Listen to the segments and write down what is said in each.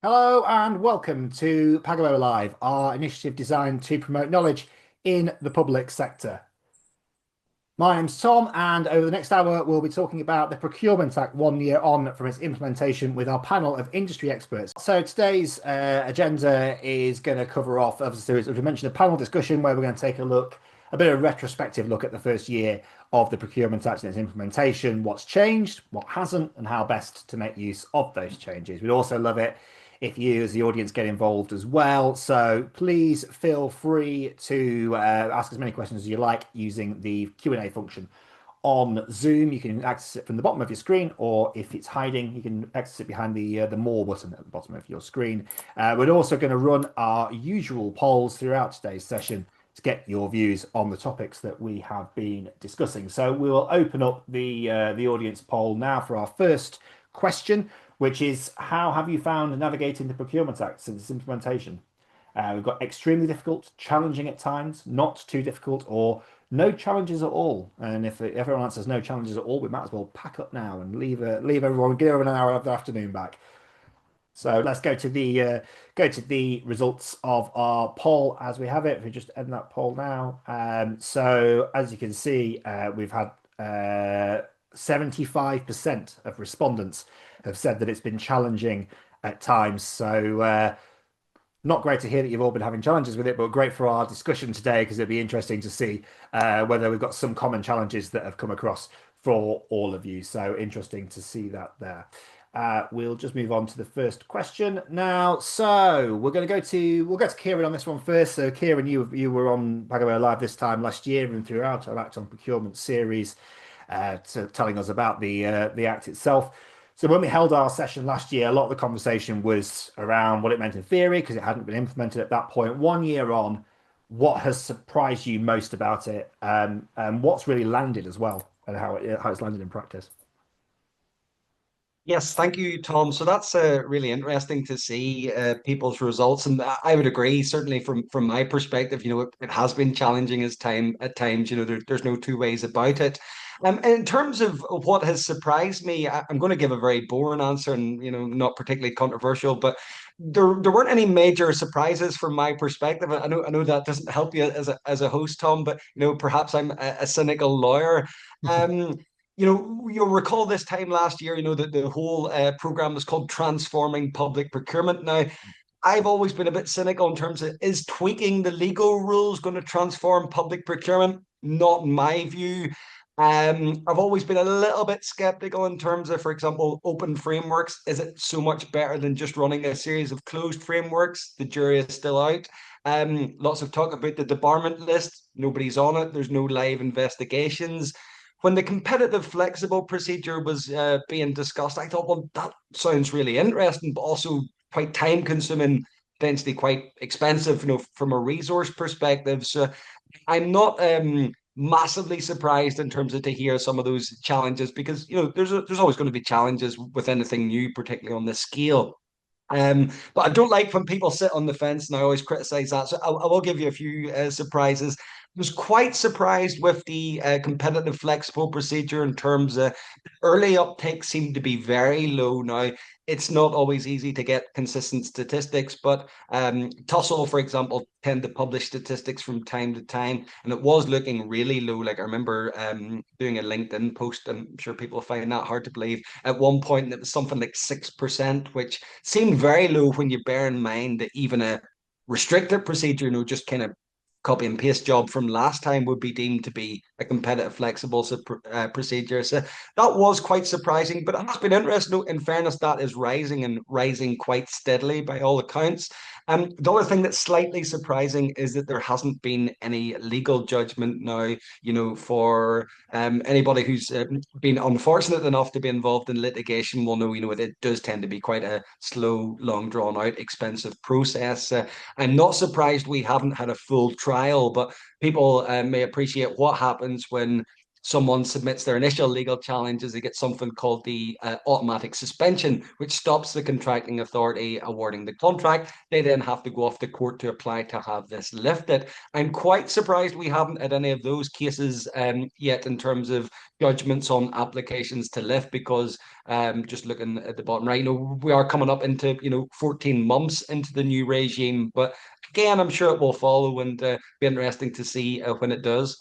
Hello and welcome to Pagabo Live, our initiative designed to promote knowledge in the public sector. My name's Tom, and over the next hour, we'll be talking about the Procurement Act 1 year on from its implementation with our panel of industry experts. So today's agenda is going to cover off, as we mentioned, a panel discussion where we're going to take a bit of a retrospective look at the first year of the Procurement Act and its implementation, what's changed, what hasn't, and how best to make use of those changes. We'd also love it if you, as the audience, get involved as well. So please feel free to ask as many questions as you like using the Q&A function on Zoom. You can access it from the bottom of your screen, or if it's hiding, you can access it behind the more button at the bottom of your screen. We're also going to run our usual polls throughout today's session to get your views on the topics that we have been discussing. So we will open up the audience poll now for our first question, which is how have you found navigating the Procurement Act since its implementation? We've got extremely difficult, challenging at times, not too difficult, or no challenges at all. And if everyone answers no challenges at all, we might as well pack up now and leave everyone, give everyone an hour of the afternoon back. So let's go to the results of our poll as we have it. If we just end that poll now. So as you can see, we've had 75% of respondents have said that it's been challenging at times. So not great to hear that you've all been having challenges with it, but great for our discussion today because it'd be interesting to see whether we've got some common challenges that have come across for all of you. So interesting to see that there. We'll just move on to the first question now. So we'll get to Kieran on this one first. So Kieran, you were on Pagabo Live this time last year and throughout our Act on Procurement series, telling us about the Act itself. So when we held our session last year, a lot of the conversation was around what it meant in theory because it hadn't been implemented at that point. 1 year on, what has surprised you most about it, and what's really landed as well, and how it's landed in practice? Yes, thank you, Tom. So that's really interesting to see people's results, and I would agree. Certainly, from my perspective, it has been challenging as time at times. There's no two ways about it. In terms of what has surprised me, I'm going to give a very boring answer, and not particularly controversial, but there weren't any major surprises from my perspective. I know that doesn't help you as a host, Tom, but perhaps I'm a cynical lawyer. Um, you'll recall this time last year, that the whole program was called Transforming Public Procurement. Now, I've always been a bit cynical in terms of is tweaking the legal rules going to transform public procurement? Not in my view. I've always been a little bit skeptical in terms of, for example, open frameworks. Is it so much better than just running a series of closed frameworks? The jury is still out. Lots of talk about the debarment list. Nobody's on it. There's no live investigations. When the competitive flexible procedure was being discussed, I thought, well, that sounds really interesting, but also quite time consuming, potentially quite expensive, from a resource perspective. So I'm not massively surprised in terms of to hear some of those challenges because there's always going to be challenges with anything new, particularly on this scale. But I don't like when people sit on the fence, and I always criticize that. So I will give you a few surprises. I was quite surprised with the competitive flexible procedure in terms of early uptake seemed to be very low. Now, it's not always easy to get consistent statistics, but Tussle, for example, tend to publish statistics from time to time, and it was looking really low. Like I remember doing a LinkedIn post. I'm sure people find that hard to believe. At one point, it was something like 6%, which seemed very low when you bear in mind that even a restricted procedure, just kind of copy and paste job from last time would be deemed to be a competitive flexible procedure. So that was quite surprising, but it has been interesting. In fairness, that is rising and rising quite steadily by all accounts. The other thing that's slightly surprising is that there hasn't been any legal judgment now, for anybody who's been unfortunate enough to be involved in litigation will know, it does tend to be quite a slow, long drawn out, expensive process. I'm not surprised we haven't had a full trial, but people may appreciate what happens when someone submits their initial legal challenges, they get something called the automatic suspension, which stops the contracting authority awarding the contract. They then have to go off to court to apply to have this lifted. I'm quite surprised we haven't had any of those cases yet in terms of judgments on applications to lift, because just looking at the bottom right, we are coming up into 14 months into the new regime, but again, I'm sure it will follow, and be interesting to see when it does.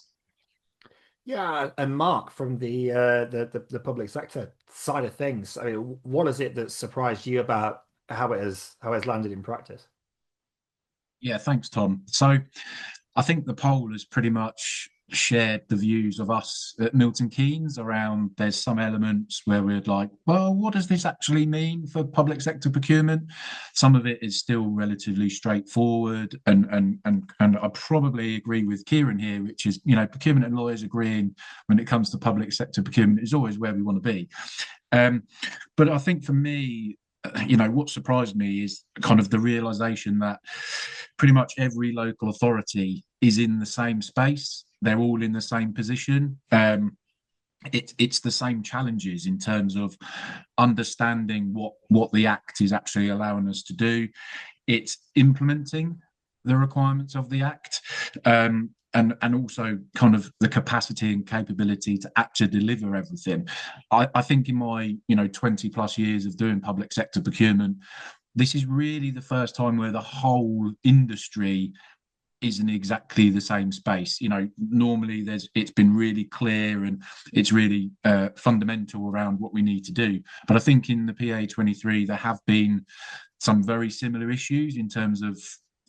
Yeah, and Mark, from the public sector side of things, I mean, what is it that surprised you about how it's landed in practice? Yeah, thanks, Tom. So I think the poll has pretty much shared the views of us at Milton Keynes around there's some elements where we're like, well, what does this actually mean for public sector procurement? Some of it is still relatively straightforward, and I probably agree with Kieran here, which is, procurement and lawyers agreeing when it comes to public sector procurement is always where we want to be. But I think for me, what surprised me is kind of the realization that pretty much every local authority is in the same space. They're all in the same position. It's the same challenges in terms of understanding what the Act is actually allowing us to do. It's implementing the requirements of the Act, and also kind of the capacity and capability to actually deliver everything. I think in my 20 plus years of doing public sector procurement, this is really the first time where the whole industry isn't exactly the same space. Normally it's been really clear and it's really fundamental around what we need to do. But I think in the PA23 there have been some very similar issues in terms of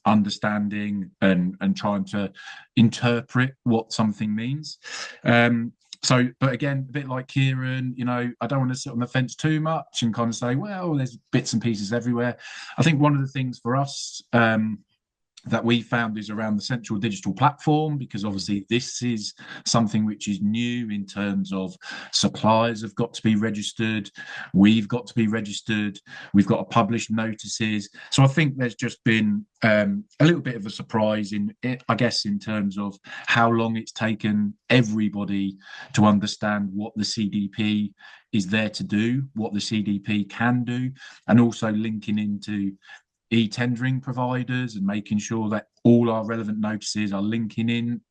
understanding and trying to interpret what something means. But again, a bit like Kieran, I don't want to sit on the fence too much and kind of say, well, there's bits and pieces everywhere. I think one of the things for us that we found is around the central digital platform, because obviously this is something which is new in terms of suppliers have got to be registered, we've got to be registered, we've got to publish notices. So I think there's just been a little bit of a surprise in it, I guess, in terms of how long it's taken everybody to understand what the CDP is there to do, what the CDP can do, and also linking into e-tendering providers and making sure that all our relevant notices are linking in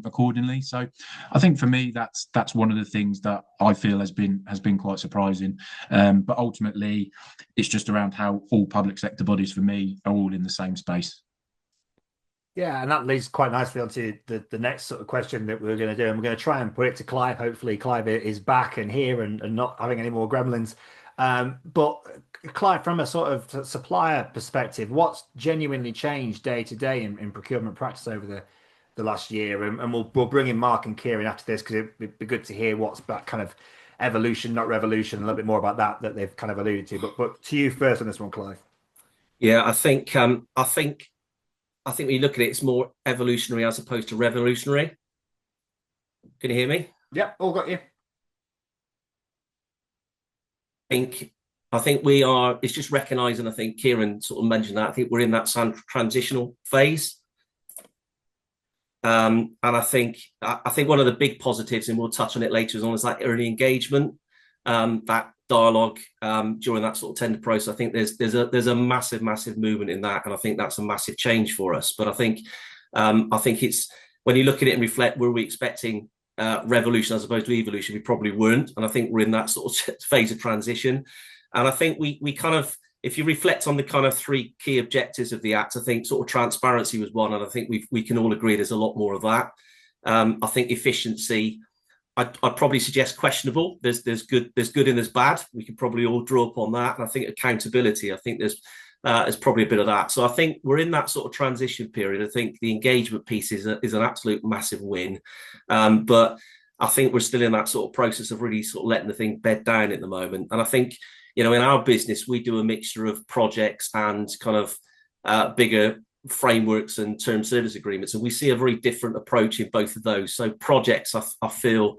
accordingly. So I think for me that's one of the things that I feel has been quite surprising. But ultimately it's just around how all public sector bodies for me are all in the same space. Yeah, and that leads quite nicely onto the next sort of question that we're going to do, and we're going to try and put it to Clive. Hopefully Clive is back and here and not having any more gremlins. But Clive, from a sort of supplier perspective, what's genuinely changed day to day in procurement practice over the last year? And we'll bring in Mark and Kieran after this, because it'd be good to hear what's that kind of evolution, not revolution, a little bit more about that they've kind of alluded to. But to you first on this one, Clive. Yeah, I think when you look at it, it's more evolutionary as opposed to revolutionary. Can you hear me? Yeah, all got you. I think we are, it's just recognising, I think Kieran sort of mentioned that, I think we're in that transitional phase. And I think one of the big positives, and we'll touch on it later, is that early engagement, that dialogue during that sort of tender process. I think there's a massive movement in that, and I think that's a massive change for us. But I think it's, when you look at it and reflect, were we expecting revolution as opposed to evolution? We probably weren't, and I think we're in that sort of phase of transition. And I think we kind of, if you reflect on the kind of three key objectives of the Act, I think sort of transparency was one, and I think we can all agree there's a lot more of that. I think efficiency, I'd probably suggest questionable. There's good and there's bad. We can probably all draw upon that. And I think accountability, I think there's probably a bit of that. So I think we're in that sort of transition period. I think the engagement piece is an absolute massive win. But I think we're still in that sort of process of really sort of letting the thing bed down at the moment. And I think, in our business, we do a mixture of projects and kind of bigger frameworks and term service agreements. And we see a very different approach in both of those. So projects, I feel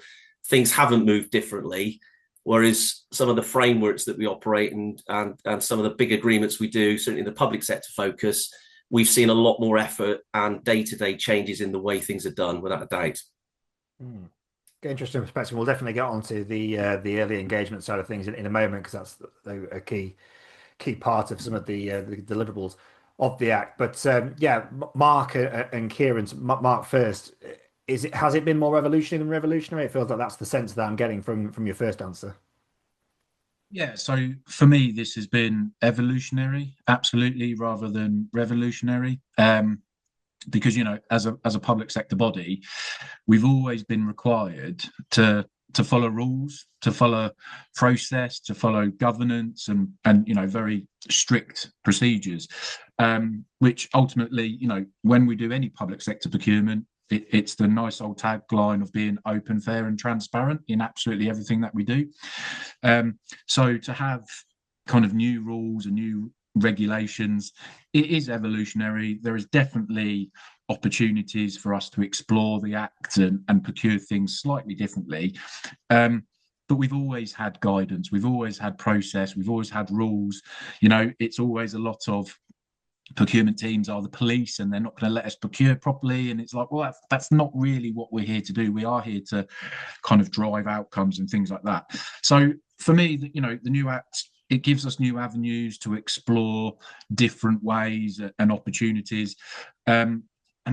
things haven't moved differently. Whereas some of the frameworks that we operate and some of the big agreements we do, certainly in the public sector focus, we've seen a lot more effort and day-to-day changes in the way things are done, without a doubt. Interesting perspective. We'll definitely get onto the early engagement side of things in a moment, because that's a key part of some of the deliverables of the Act. But yeah, Mark and Kieran, Mark first. Has it been more revolutionary than revolutionary? It feels like that's the sense that I'm getting from your first answer. Yeah, so for me, this has been evolutionary, absolutely, rather than revolutionary. Because, you know, as a public sector body, we've always been required to follow rules, to follow process, to follow governance, and you know, very strict procedures, which ultimately, you know, when we do any public sector procurement, it's the nice old tagline of being open, fair, and transparent in absolutely everything that we do. So to have kind of new rules and new regulations, it is evolutionary. There is definitely opportunities for us to explore the Act and procure things slightly differently. But we've always had guidance, we've always had process, we've always had rules. You know, it's always a lot of procurement teams are the police and they're not going to let us procure properly. And it's like, well, that's not really what we're here to do. We are here to kind of drive outcomes and things like that. So for me, you know, the new Act, it gives us new avenues to explore different ways and opportunities. And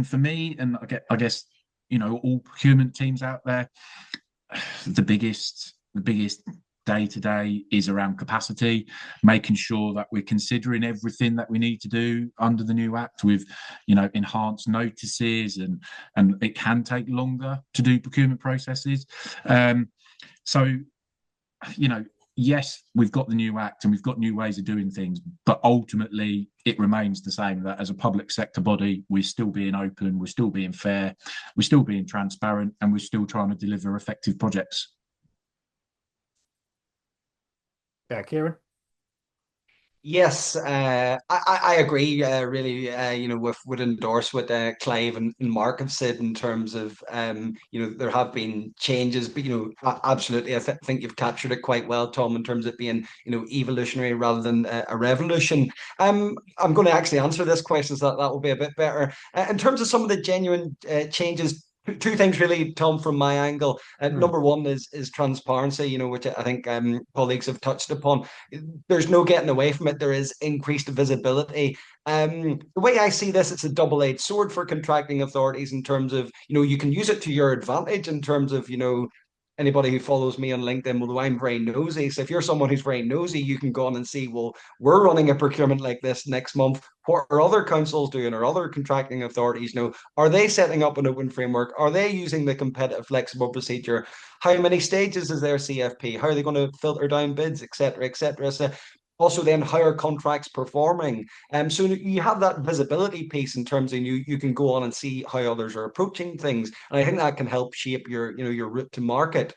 for me, and I guess, you know, all procurement teams out there, the biggest day to day is around capacity, making sure that we're considering everything that we need to do under the new Act with, you know, enhanced notices, and it can take longer to do procurement processes. So, you know, yes, we've got the new Act and we've got new ways of doing things, but ultimately it remains the same, that as a public sector body, we're still being open, we're still being fair, we're still being transparent, and we're still trying to deliver effective projects. Yeah, Kieran? Yes, I agree. Really, you know, would endorse what Clive and Mark have said in terms of, you know, there have been changes, but you know, absolutely, I think you've captured it quite well, Tom, in terms of being, you know, evolutionary rather than a revolution. I'm going to actually answer this question, so that will be a bit better. In terms of some of the genuine changes. Two things really, Tom, from my angle. Number one is transparency, you know, which I think colleagues have touched upon. There's no getting away from it. There is increased visibility. The way I see this, it's a double-edged sword for contracting authorities in terms of, you know, you can use it to your advantage in terms of, you know, anybody who follows me on LinkedIn, well, I'm very nosy. So if you're someone who's very nosy, you can go on and see, well, we're running a procurement like this next month. What are other councils doing, or other contracting authorities? You know, are they setting up an open framework? Are they using the competitive flexible procedure? How many stages is their CFP? How are they going to filter down bids, et cetera, et cetera? So also then, how are contracts performing? So you have that visibility piece in terms of you can go on and see how others are approaching things. And I think that can help shape your, you know, your route to market.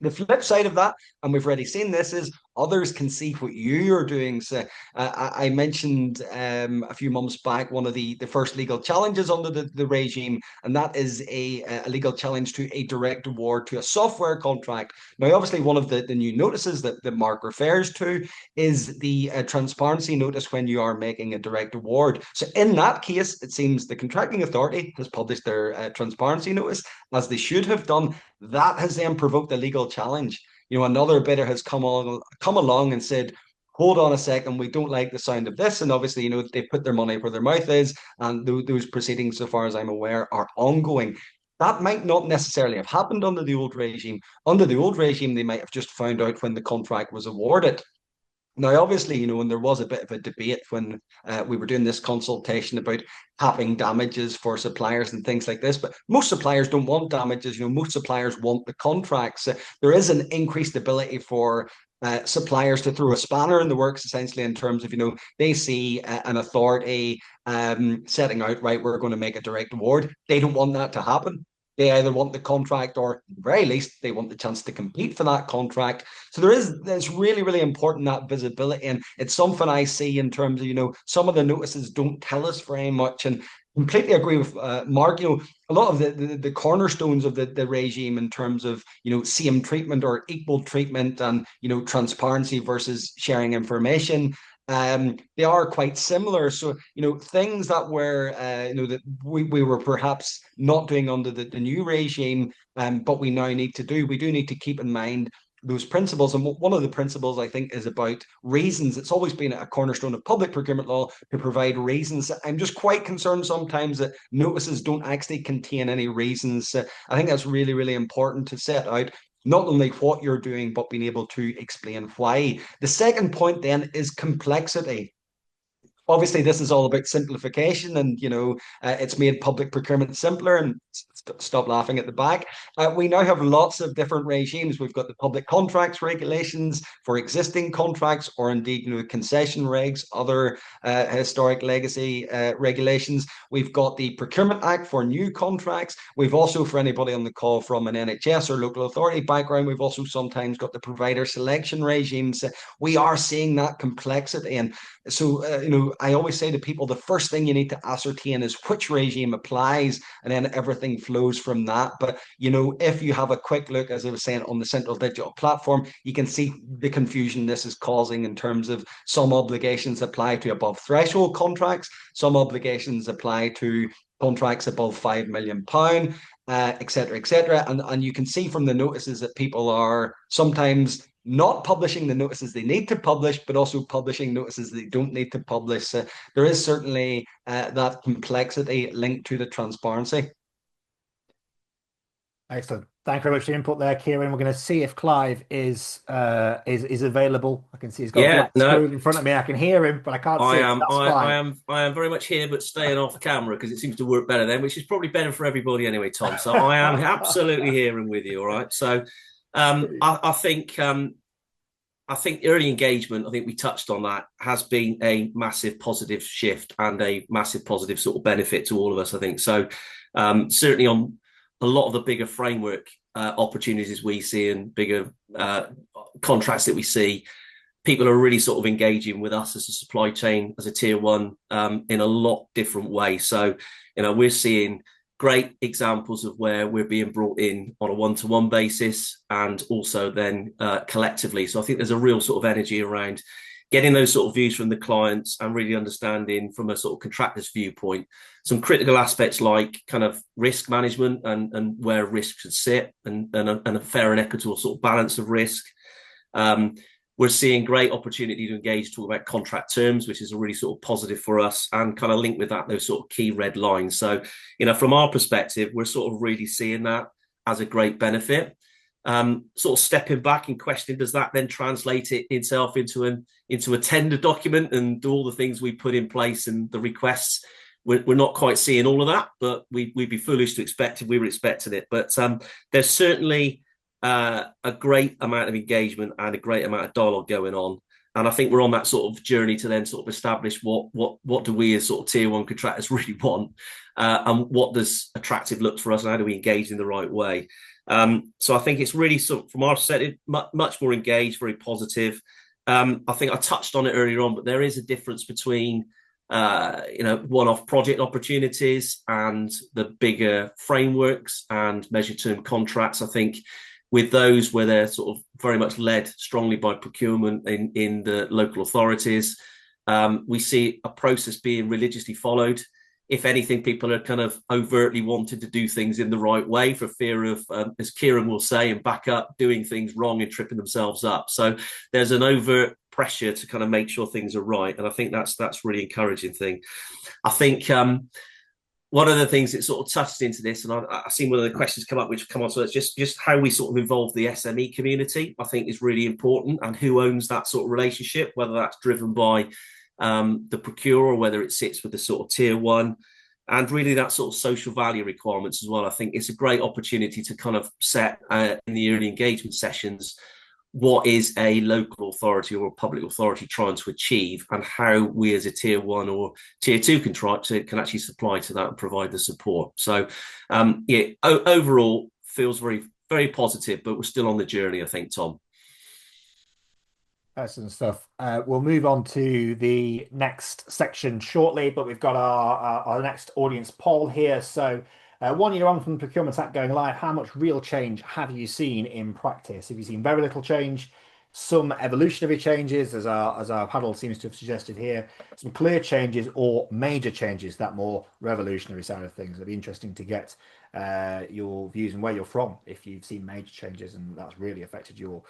The flip side of that, and we've already seen this, is others can see what you're doing. So I mentioned a few months back one of the first legal challenges under the regime, and that is a legal challenge to a direct award to a software contract. Now, obviously, one of the new notices that Mark refers to is the transparency notice when you are making a direct award. So in that case, it seems the contracting authority has published their transparency notice, as they should have done. That has then provoked a legal challenge. You know, another bidder has come along and said, hold on a second, we don't like the sound of this. And obviously, you know, they put their money where their mouth is, and those proceedings, so far as I'm aware, are ongoing. That might not necessarily have happened under the old regime. Under the old regime, they might have just found out when the contract was awarded. Now, obviously, you know, and there was a bit of a debate when we were doing this consultation about capping damages for suppliers and things like this, but most suppliers don't want damages. You know, most suppliers want the contracts. There is an increased ability for suppliers to throw a spanner in the works, essentially, in terms of, you know, they see an authority setting out, right, we're going to make a direct award. They don't want that to happen. They either want the contract, or at the very least, they want the chance to compete for that contract. So it's really, really important, that visibility. And it's something I see in terms of, you know, some of the notices don't tell us very much. And completely agree with Mark. You know, a lot of the cornerstones of the regime in terms of, you know, same treatment or equal treatment, and, you know, transparency versus sharing information. they are quite similar. So, things that were, that we were perhaps not doing under the new regime, but we now need to do, we do need to keep in mind those principles. And one of the principles, I think, is about reasons. It's always been a cornerstone of public procurement law to provide reasons. I'm just quite concerned sometimes that notices don't actually contain any reasons. I think that's really, really important to set out not only what you're doing, but being able to explain why. The second point then is complexity. Obviously, this is all about simplification, and it's made public procurement simpler. And stop laughing at the back. We now have lots of different regimes. We've got the public contracts regulations for existing contracts, or indeed, concession regs, other historic legacy regulations. We've got the Procurement Act for new contracts. We've also, for anybody on the call from an NHS or local authority background, we've also sometimes got the provider selection regimes. We are seeing that complexity, and so I always say to people, the first thing you need to ascertain is which regime applies, and then everything flows from that. But if you have a quick look, as I was saying, on the central digital platform, you can see the confusion this is causing in terms of some obligations apply to above threshold contracts, some obligations apply to contracts above £5 million, etc., etc. And you can see from the notices that people are sometimes not publishing the notices they need to publish, but also publishing notices they don't need to publish. There is certainly that complexity linked to the transparency. Excellent. Thank you very much for the input there, Kieran. We're going to see if Clive is available. I can see he's got a black screen in front of me. I can hear him, but I can't see him. I am very much here, but staying off camera because it seems to work better then, which is probably better for everybody anyway, Tom. So I am absolutely here and with you. All right. So I think early engagement, I think we touched on that, has been a massive positive shift and a massive positive sort of benefit to all of us, I think. So certainly on a lot of the bigger framework opportunities we see and bigger contracts that we see, people are really sort of engaging with us as a supply chain, as a tier one, in a lot different way. So, we're seeing great examples of where we're being brought in on a one-to-one basis and also then collectively. So I think there's a real sort of energy around getting those sort of views from the clients and really understanding from a sort of contractor's viewpoint some critical aspects like kind of risk management and where risk should sit and a fair and equitable sort of balance of risk. We're seeing great opportunity to engage, talk about contract terms, which is a really sort of positive for us, and kind of link with that, those sort of key red lines. So, from our perspective, we're sort of really seeing that as a great benefit. Sort of stepping back and questioning, does that then translate itself into a tender document and do all the things we put in place and the requests? We're not quite seeing all of that, but we'd be foolish to expect it. We were expecting it. But there's certainly a great amount of engagement and a great amount of dialogue going on. And I think we're on that sort of journey to then sort of establish what do we as sort of tier one contractors really want, and what does attractive look for us, and how do we engage in the right way. So I think it's really sort of, from our perspective, much more engaged, very positive. I think I touched on it earlier on, but there is a difference between one-off project opportunities and the bigger frameworks and measured term contracts. I think with those where they're sort of very much led strongly by procurement in the local authorities, we see a process being religiously followed. If anything, people are kind of overtly wanting to do things in the right way for fear of, as Kieran will say, and back up, doing things wrong and tripping themselves up. So there's an overt pressure to kind of make sure things are right. And I think that's really encouraging thing. I think one of the things that sort of touched into this, and I've seen one of the questions come up, which come on, so it's just how we sort of involve the SME community, I think is really important, and who owns that sort of relationship, whether that's driven by the procurer, or whether it sits with the sort of tier one, and really that sort of social value requirements as well. I think it's a great opportunity to kind of set in the early engagement sessions what is a local authority or a public authority trying to achieve, and how we as a tier one or tier two can actually supply to that and provide the support. So overall feels very, very positive, but we're still on the journey, I think, Tom. Excellent stuff. We'll move on to the next section shortly, but we've got our next audience poll here. So 1 year on from the Procurement Act going live, how much real change have you seen in practice? Have you seen very little change, some evolutionary changes, as our panel seems to have suggested here, some clear changes or major changes, that more revolutionary side of things. It'd be interesting to get your views and where you're from, if you've seen major changes and that's really affected your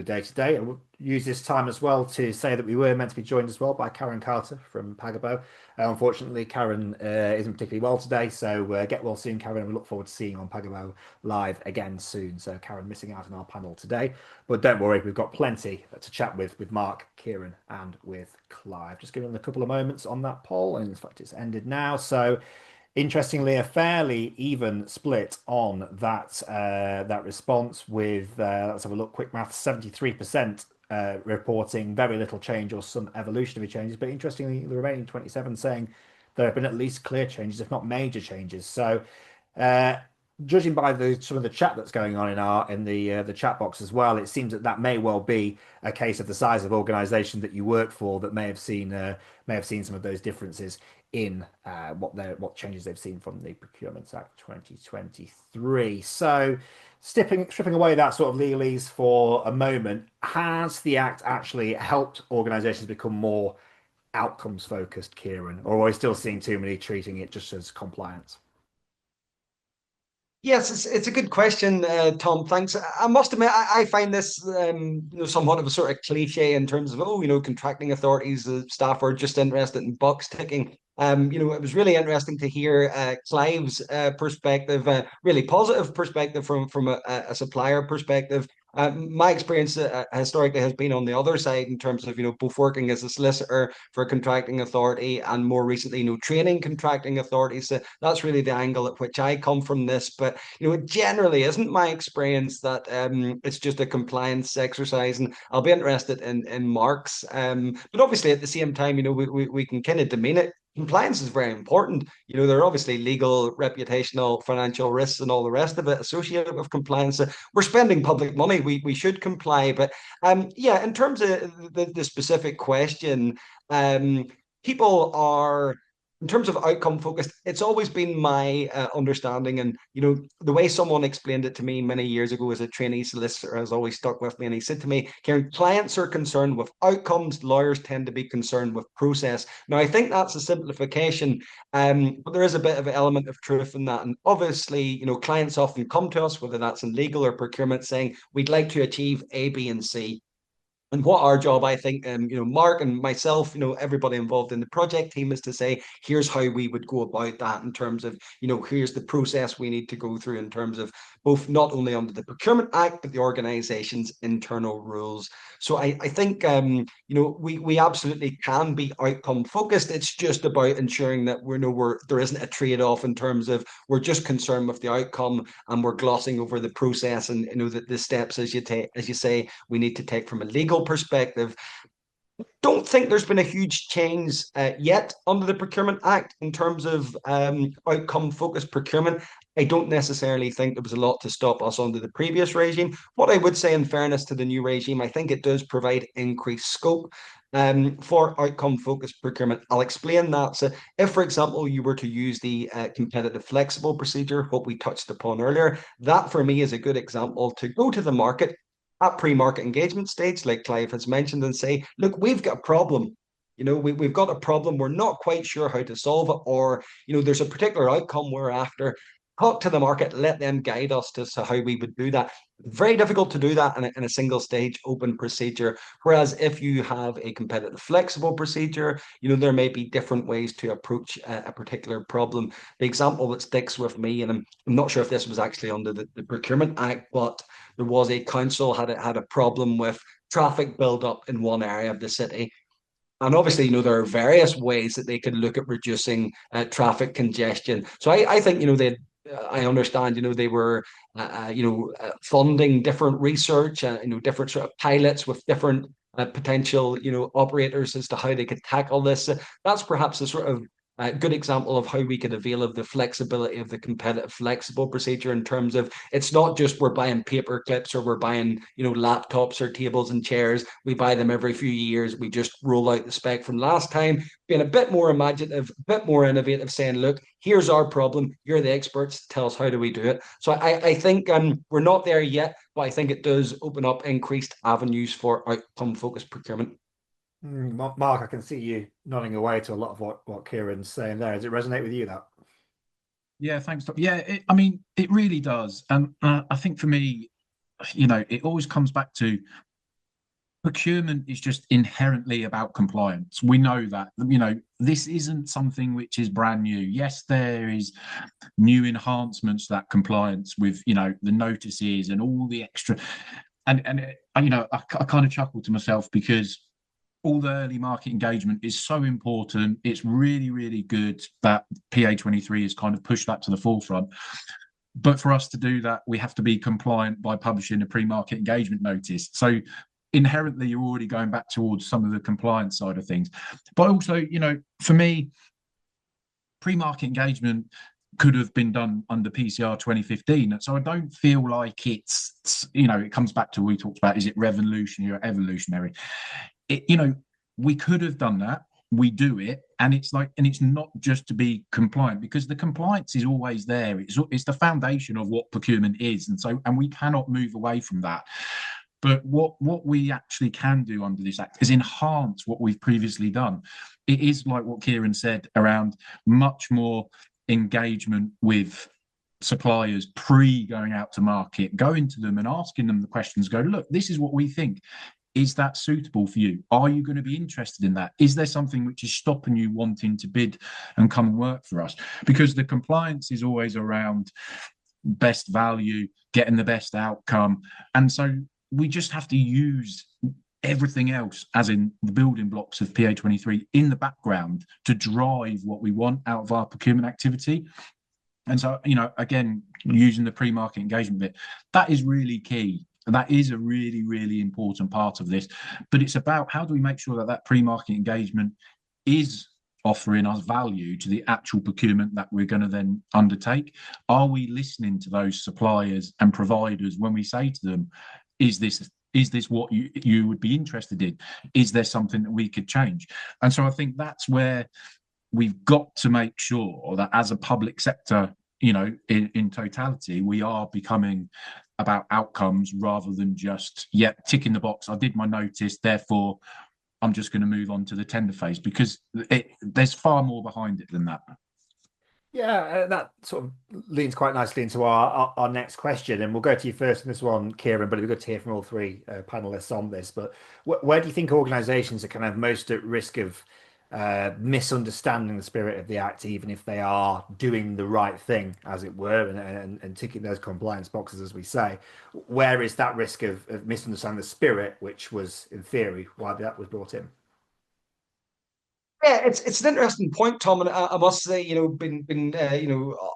day to day. I will use this time as well to say that we were meant to be joined as well by Karen Carter from Pagabo. Unfortunately, Karen isn't particularly well today, so get well soon, Karen. We look forward to seeing you on Pagabo live again soon. So Karen missing out on our panel today, but don't worry, we've got plenty to chat with Mark, Kieran, and with Clive. Just giving them a couple of moments on that poll, and in fact, it's ended now. So interestingly, a fairly even split on that response with, let's have a look, quick math, 73% reporting very little change or some evolutionary changes. But interestingly, the remaining 27 saying there have been at least clear changes, if not major changes. So judging by some of the chat that's going on in the chat box as well, it seems that may well be a case of the size of organisation that you work for that may have seen some of those differences in what changes they've seen from the Procurement Act 2023. So stripping away that sort of legalese for a moment, has the Act actually helped organisations become more outcomes focused, Kieran, or are we still seeing too many treating it just as compliance? Yes, it's a good question, Tom. Thanks. I must admit, I find this somewhat of a sort of cliche in terms of, contracting authorities, staff are just interested in box ticking. It was really interesting to hear Clive's perspective, really positive perspective from a supplier perspective. My experience historically has been on the other side in terms of, both working as a solicitor for a contracting authority and more recently, training contracting authorities. So that's really the angle at which I come from this. But, it generally isn't my experience that it's just a compliance exercise. And I'll be interested in Mark's. But obviously at the same time, we can kind of demean it. Compliance is very important. There are obviously legal, reputational, financial risks and all the rest of it associated with compliance. We're spending public money. We should comply. But in terms of the specific question, people are, in terms of outcome focused, it's always been my understanding. And, the way someone explained it to me many years ago as a trainee solicitor has always stuck with me. And he said to me, Kieran, clients are concerned with outcomes, lawyers tend to be concerned with process. Now, I think that's a simplification, but there is a bit of an element of truth in that. And obviously, clients often come to us, whether that's in legal or procurement, saying, we'd like to achieve A, B, and C. And what our job, I think, Mark and myself, everybody involved in the project team is to say, here's how we would go about that in terms of, here's the process we need to go through in terms of both not only under the Procurement Act, but the organization's internal rules. So I think, we absolutely can be outcome focused. It's just about ensuring that there isn't a trade-off in terms of we're just concerned with the outcome and we're glossing over the process and, the steps, as you say, we need to take from a legal perspective. Don't think there's been a huge change yet under the Procurement Act in terms of outcome focused procurement. I don't necessarily think there was a lot to stop us under the previous regime. What I would say, in fairness to the new regime, I think it does provide increased scope for outcome focused procurement. I'll explain that. So if, for example, you were to use the competitive flexible procedure, what we touched upon earlier, that for me is a good example to go to the market at pre-market engagement stage, like Clive has mentioned, and say, look, we've got a problem. We've got a problem. We're not quite sure how to solve it, or, there's a particular outcome we're after. Talk to the market, let them guide us to how we would do that. Very difficult to do that in a single stage open procedure. Whereas if you have a competitive flexible procedure, there may be different ways to approach a particular problem. The example that sticks with me, and I'm not sure if this was actually under the Procurement Act, but there was a council had a problem with traffic build-up in one area of the city. And obviously, there are various ways that they could look at reducing traffic congestion. So I think, I understand, they were, funding different research, different sort of pilots with different potential, operators as to how they could tackle this. That's perhaps a sort of A good example of how we could avail of the flexibility of the competitive flexible procedure in terms of it's not just we're buying paper clips or we're buying, laptops or tables and chairs. We buy them every few years. We just roll out the spec from last time, being a bit more imaginative, a bit more innovative, saying, look, here's our problem. You're the experts. Tell us, how do we do it? So I think we're not there yet, but I think it does open up increased avenues for outcome-focused procurement. Mark, I can see you nodding away to a lot of what Kieran's saying there. Does it resonate with you, that? Yeah, thanks, Tom. Yeah, I mean, it really does. And I think for me, it always comes back to procurement is just inherently about compliance. We know that, this isn't something which is brand new. Yes, there is new enhancements to that compliance with, the notices and all the extra. And I kind of chuckle to myself because all the early market engagement is so important. It's really, really good that PA23 has kind of pushed that to the forefront. But for us to do that, we have to be compliant by publishing a pre-market engagement notice. So inherently, you're already going back towards some of the compliance side of things. But also, for me, pre-market engagement could have been done under PCR 2015. So I don't feel like it's, it comes back to what we talked about, is it revolutionary or evolutionary? We could have done that. We do it, and it's not just to be compliant, because the compliance is always there. It's the foundation of what procurement is, and we cannot move away from that. But what we actually can do under this act is enhance what we've previously done. It is like what Kieran said around much more engagement with suppliers pre going out to market, going to them and asking them the questions, go, look, this is what we think. Is that suitable for you? Are you going to be interested in that? Is there something which is stopping you wanting to bid and come and work for us? Because the compliance is always around best value, getting the best outcome. And so we just have to use everything else, as in the building blocks of PA23, in the background to drive what we want out of our procurement activity. And so, again, using the pre-market engagement bit, that is really key. And that is a really, really important part of this. But it's about how do we make sure that pre-market engagement is offering us value to the actual procurement that we're going to then undertake? Are we listening to those suppliers and providers when we say to them, is this what you would be interested in? Is there something that we could change? And so I think that's where we've got to make sure that as a public sector, in totality, we are becoming about outcomes rather than just, ticking the box. I did my notice, therefore I'm just going to move on to the tender phase, because there's far more behind it than that. Yeah, that sort of leans quite nicely into our next question, and we'll go to you first in this one, Kieran, but it'd be good to hear from all three panelists on this. But where do you think organisations are kind of most at risk of misunderstanding the spirit of the Act, even if they are doing the right thing, as it were, and ticking those compliance boxes, as we say? Where is that risk of misunderstanding the spirit, which was, in theory, why that was brought in? Yeah, it's an interesting point, Tom, and I must say, been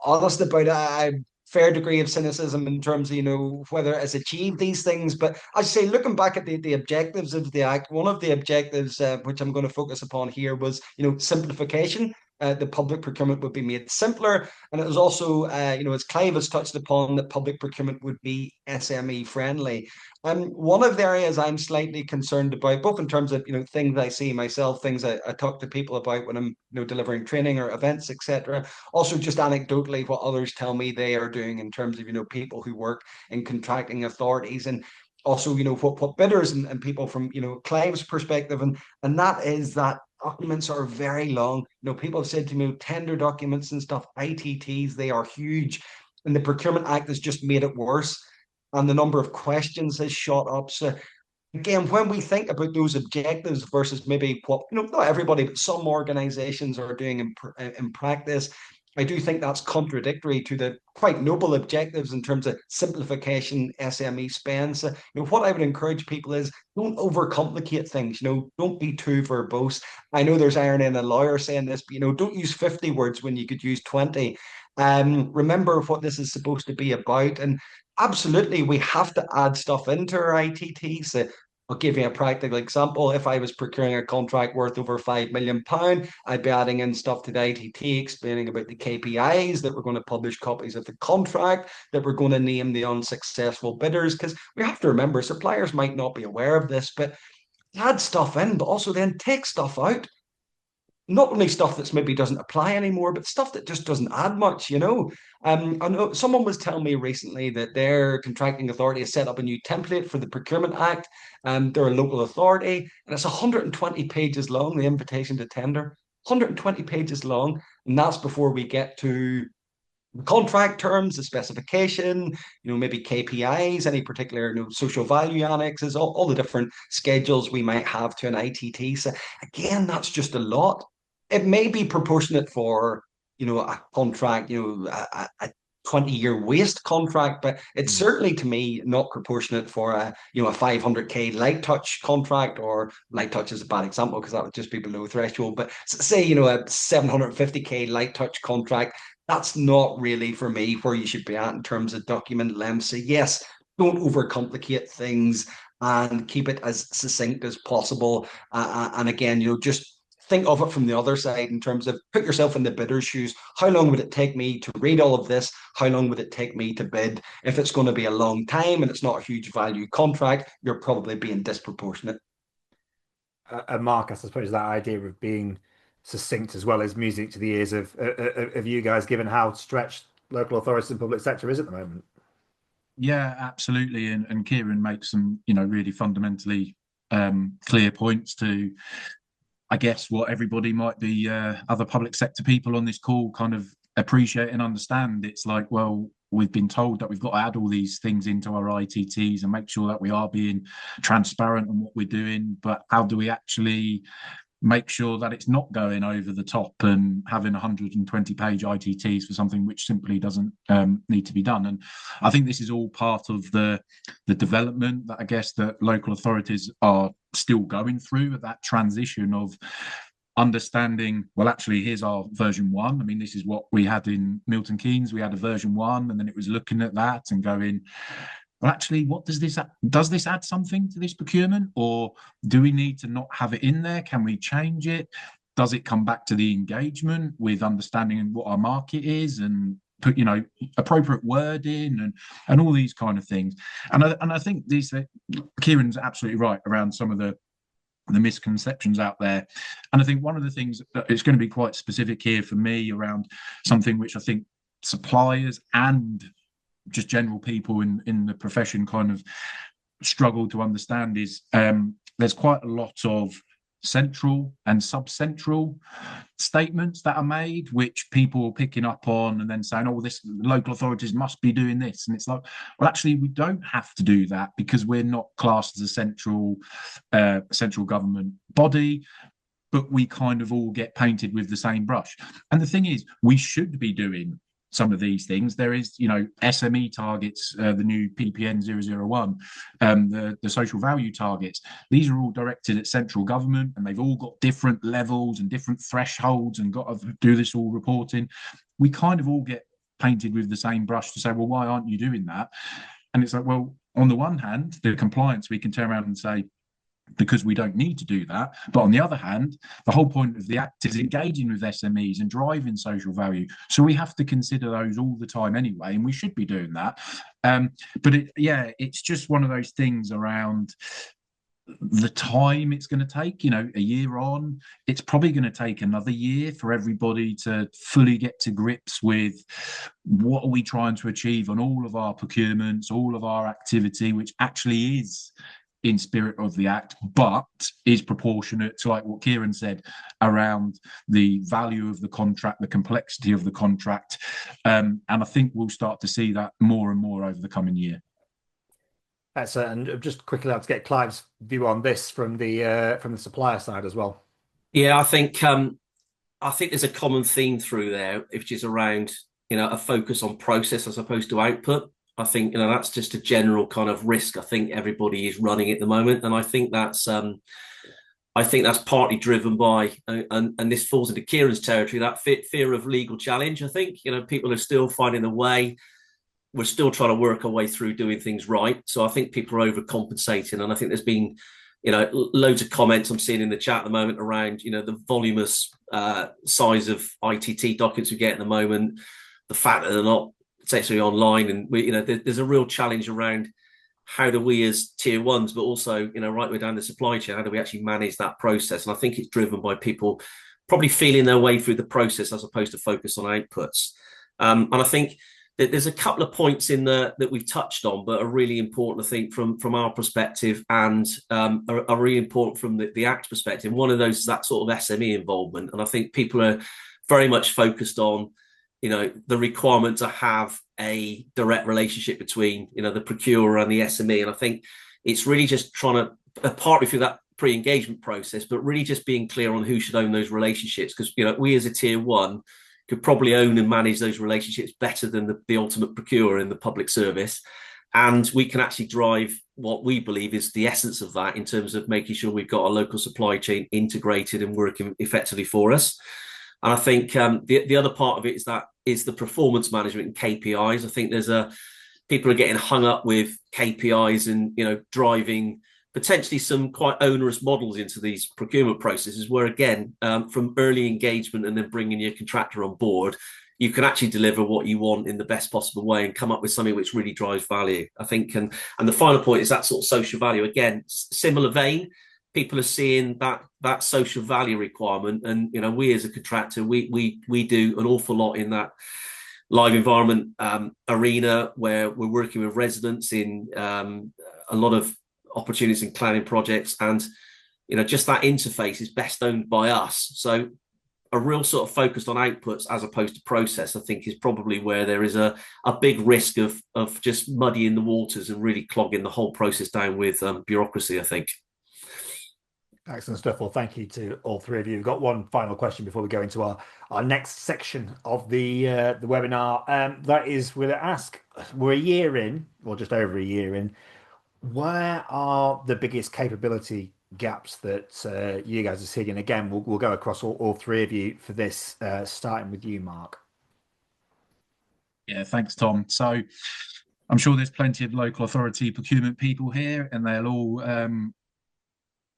honest about it. I fair degree of cynicism in terms of whether it's achieved these things. But I say, looking back at the objectives of the Act, one of the objectives which I'm going to focus upon here was simplification. The public procurement would be made simpler, and it was also as Clive has touched upon, that public procurement would be SME friendly. One of the areas I'm slightly concerned about, both in terms of things I see myself, things I talk to people about when I'm delivering training or events, etc. Also, just anecdotally, what others tell me they are doing in terms of people who work in contracting authorities, and also what bidders and people from Clive's perspective, and that is that documents are very long. People have said to me, tender documents and stuff, ITTs, they are huge, and the Procurement Act has just made it worse, and the number of questions has shot up. So again, when we think about those objectives versus maybe what not everybody, but some organizations are doing in practice, I do think that's contradictory to the quite noble objectives in terms of simplification, SME spend. So, what I would encourage people is, don't overcomplicate things. Don't be too verbose. I know there's irony in a lawyer saying this, but don't use 50 words when you could use 20. Remember what this is supposed to be about, and absolutely, we have to add stuff into our ITTs. I'll give you a practical example. If I was procuring a contract worth over £5 million, I'd be adding in stuff to the ITT explaining about the KPIs, that we're going to publish copies of the contract, that we're going to name the unsuccessful bidders, because we have to remember suppliers might not be aware of this, but add stuff in, but also then take stuff out. Not only stuff that's maybe doesn't apply anymore, but stuff that just doesn't add much, you know. I know someone was telling me recently that their contracting authority has set up a new template for the Procurement Act. They're a local authority, and it's 120 pages long, the invitation to tender. 120 pages long, and that's before we get to contract terms, the specification, maybe KPIs, any particular social value annexes, all the different schedules we might have to an ITT. So again, that's just a lot. It may be proportionate for a contract, a 20-year waste contract, but it's certainly to me not proportionate for a 500k light touch contract, or light touch is a bad example because that would just be below threshold. But say a 750k light touch contract, that's not really for me where you should be at in terms of document length. So yes, don't overcomplicate things and keep it as succinct as possible. And again, just think of it from the other side in terms of put yourself in the bidder's shoes. How long would it take me to read all of this? How long would it take me to bid? If it's going to be a long time and it's not a huge value contract, you're probably being disproportionate. And Mark, I suppose that idea of being succinct as well is music to the ears of you guys, given how stretched local authorities and public sector is at the moment. Yeah, absolutely. And Kieran makes some, really fundamentally clear points to, I guess, what everybody might be, other public sector people on this call kind of appreciate and understand. It's like, well, we've been told that we've got to add all these things into our ITTs and make sure that we are being transparent on what we're doing. But how do we actually make sure that it's not going over the top and having 120-page ITTs for something which simply doesn't need to be done? And I think this is all part of the development that I guess that local authorities are still going through, at that transition of understanding, well, actually, here's our version 1. I mean, this is what we had in Milton Keynes. We had a version 1, and then it was looking at that and going, well, actually, what does this add something to this procurement, or do we need to not have it in there? Can we change it? Does it come back to the engagement with understanding what our market is and put appropriate wording and all these kind of things? And I think Kieran's absolutely right around some of the misconceptions out there. And I think one of the things that it's going to be quite specific here for me around something which I think suppliers and just general people in the profession kind of struggle to understand is there's quite a lot of central and sub-central statements that are made, which people are picking up on and then saying, oh, this local authorities must be doing this. And it's like, well, actually, we don't have to do that because we're not classed as a central government body, but we kind of all get painted with the same brush. And the thing is, we should be doing some of these things. There is, SME targets, the new PPN 001, the social value targets. These are all directed at central government, and they've all got different levels and different thresholds and got to do this all reporting. We kind of all get painted with the same brush to say, well, why aren't you doing that? And it's like, well, on the one hand, the compliance, we can turn around and say, because we don't need to do that. But on the other hand, the whole point of the Act is engaging with SMEs and driving social value. So we have to consider those all the time anyway, and we should be doing that. But it's just one of those things around the time it's going to take. A year on, it's probably going to take another year for everybody to fully get to grips with what are we trying to achieve on all of our procurements, all of our activity, which actually is in spirit of the Act, but is proportionate to, like what Kieran said, around the value of the contract, the complexity of the contract. And I think we'll start to see that more and more over the coming year. That's and just quickly, I'll get Clive's view on this from the supplier side as well. Yeah, I think there's a common theme through there, which is around a focus on process as opposed to output. I think that's just a general kind of risk I think everybody is running at the moment, and I think that's partly driven by and this falls into Kieran's territory, that fear of legal challenge. I think people are still finding a way we're still trying to work our way through doing things right. So I think people are overcompensating, and I think there's been, loads of comments I'm seeing in the chat at the moment around, the voluminous size of ITT documents we get at the moment, the fact that they're not essentially online, and there's a real challenge around how do we as tier ones, but also, right way down the supply chain, how do we actually manage that process? And I think it's driven by people probably feeling their way through the process as opposed to focus on outputs. And I think that there's a couple of points in there that we've touched on, but are really important, I think, from our perspective, and are really important from the Act perspective. One of those is that sort of SME involvement. And I think people are very much focused on, the requirement to have a direct relationship between, the procurer and the SME. And I think it's really just trying to, partly through that pre-engagement process, but really just being clear on who should own those relationships. Because, we as a tier one could probably own and manage those relationships better than the ultimate procurer in the public service. And we can actually drive what we believe is the essence of that in terms of making sure we've got our local supply chain integrated and working effectively for us. And I think the other part of it is the performance management and KPIs. I think people are getting hung up with KPIs and, driving potentially some quite onerous models into these procurement processes where, again, from early engagement and then bringing your contractor on board, you can actually deliver what you want in the best possible way and come up with something which really drives value, I think. And the final point is that sort of social value. Again, similar vein, people are seeing that social value requirement. And, we as a contractor, we do an awful lot in that live environment arena where we're working with residents in a lot of opportunities in planning projects, and just that interface is best owned by us. So a real sort of focus on outputs as opposed to process, I think, is probably where there is a big risk of just muddying the waters and really clogging the whole process down with bureaucracy, I think. Excellent stuff. Well, thank you to all three of you. We've got one final question before we go into our next section of the webinar. That is, we'll ask, we're a year in, or just over a year in, where are the biggest capability gaps that you guys are seeing? And again, we'll go across all three of you for this, starting with you, Mark. Yeah, thanks, Tom. So I'm sure there's plenty of local authority procurement people here, and they'll all,